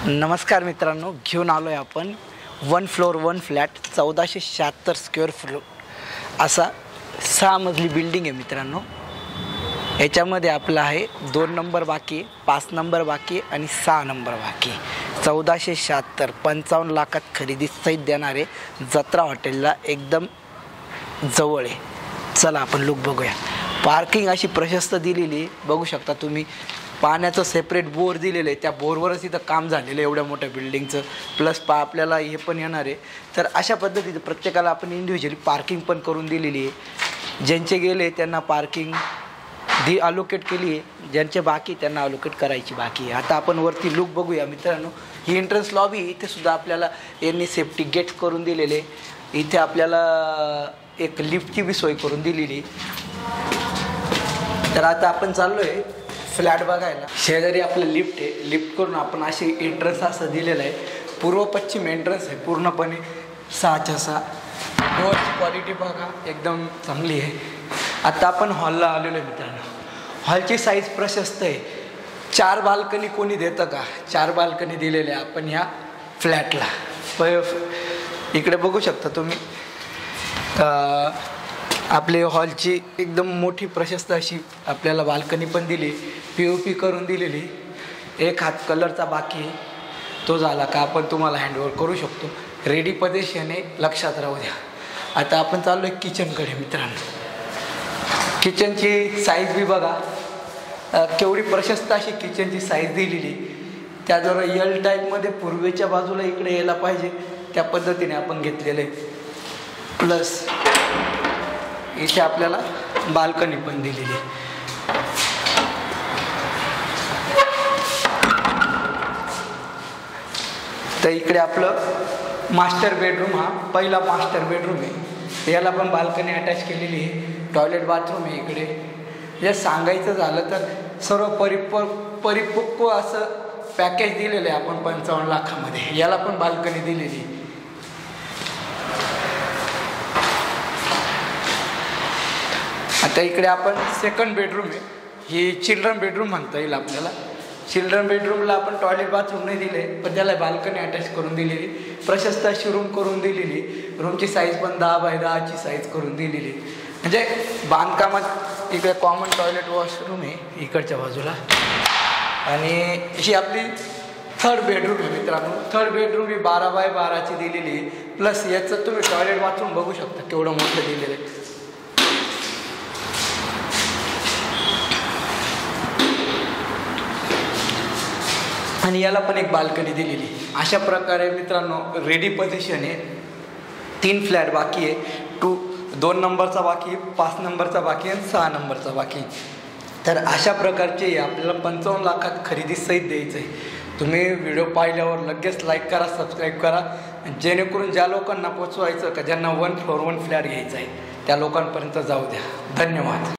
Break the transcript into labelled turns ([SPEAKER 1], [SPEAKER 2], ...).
[SPEAKER 1] नमस्कार मित्रांनो, घेऊन आलो आहे आपण 1 फ्लोअर 1 फ्लॅट 1476 स्क्वेअर फूट असा 6 मजली बिल्डिंग आहे मित्रांनो। याच्यामध्ये आपला आहे 2 नंबर बाकी, 5 नंबर बाकी आणि 6 नंबर बाकी। 1476 55 लाखात खरेदी सहित देणारे जत्रा हॉटेलला एकदम जवळ आहे। चला आपण लुक बघूया। पार्किंग अशी प्रशस्त दिलेली बघू शकता तुम्ही। पाण्याचं सेपरेट बोर दिलेलं आहे, त्या बोरवरच इथं काम झालेलं आहे एवढ्या मोठ्या बिल्डिंगचं। प्लस आपल्याला हे पण येणार आहे। तर अशा पद्धतीने प्रत्येकाला आपण इंडिव्हिज्युअली पार्किंग पण करून दिलेली आहे। ज्यांचे गेले त्यांना पार्किंग अलोकेट केली आहे, ज्यांचे बाकी त्यांना अलोकेट करायची बाकी आहे। आता आपण वरती लुक बघूया मित्रांनो। ही एंट्रन्स लॉबी, इथे सुद्धा आपल्याला यांनी सेफ्टी गेट करून दिलेले। इथे आपल्याला एक लिफ्टची बी सोय करून दिलेली। तर आता आपण चाललोय फ्लॅट बघायला। शेजारी आपलं लिफ्ट आहे, लिफ्ट करून आपण अशी एंट्रन्स असं दिलेलं आहे। पूर्व पश्चिम एंट्रन्स आहे पूर्णपणे 6च्या 6। डोअरची क्वालिटी बघा एकदम चांगली आहे। आता आपण हॉलला आलेलो आहे मित्रांनो। हॉलची साईज प्रशस्त आहे। 4 बाल्कनी कोणी देतं का? 4 बाल्कनी दिलेल्या आपण ह्या फ्लॅटला। इकडे बघू शकता तुम्ही आपले हॉलची एकदम मोठी प्रशस्त अशी आपल्याला बाल्कनी पण दिली, POP करून दिलेली। एक हात कलरचा बाकी, तो झाला का आपण तुम्हाला हँडओव्हर करू शकतो। रेडी पोझिशन आहे, लक्षात राहू द्या। आता आपण चाललो आहे किचनकडे मित्रांनो। किचनची साईज बी बघा केवढी प्रशस्त अशी किचनची साईज दिलेली। त्याद्वारे L टाईपमध्ये पूर्वेच्या बाजूला इकडे यायला पाहिजे त्या पद्धतीने आपण घेतलेलं आहे। प्लस इथे आपल्याला बाल्कनी पण दिलेली। तर इकडे आपलं मास्टर बेडरूम, हा पहिला मास्टर बेडरूम आहे। याला पण बाल्कनी अटॅच केलेली आहे। टॉयलेट बाथरूम आहे इकडे। हे सांगायचं झालं तर सर्व परिपक्व असं पॅकेज दिलेलं आहे आपण 55 लाखामध्ये। याला पण बाल्कनी दिलेली। आता इकडे आपण सेकंड बेडरूम आहे, ही चिल्ड्रन बेडरूम म्हणता येईल आपल्याला। चिल्ड्रन बेडरूमला आपण टॉयलेट बाथरूम नाही दिले, पण त्याला बाल्कनी अटॅच करून दिलेली। प्रशस्त अशी रूम करून दिलेली। रूमची साईज पण 10 बाय 10ची साईज करून दिलेली। म्हणजे बांधकामात इकडे कॉमन टॉयलेट वॉशरूम आहे इकडच्या बाजूला। आणि ही आपली थर्ड बेडरूम आहे मित्रांनो। थर्ड बेडरूम ही 12 बाय 12ची दिलेली। प्लस याचं तुम्ही टॉयलेट बाथरूम बघू शकता केवढं मोठं दिलेलं आहे। आणि याला पण एक बाल्कनी दिलेली। अशा प्रकारे मित्रांनो रेडी पोझिशन आहे। 3 फ्लॅट बाकी आहे। 2 नंबरचा बाकी, 5 नंबरचा बाकी आणि 6 नंबरचा बाकी। तर अशा प्रकारचे आपल्याला 55 लाखात खरेदी सहित द्यायचं आहे। तुम्ही व्हिडिओ पाहिल्यावर लगेच लाईक करा, सबस्क्राईब करा, जेणेकरून ज्या लोकांना पोचवायचं का ज्यांना 1 फ्लोअर 1 फ्लॅट घ्यायचा आहे त्या लोकांपर्यंत जाऊ द्या। धन्यवाद।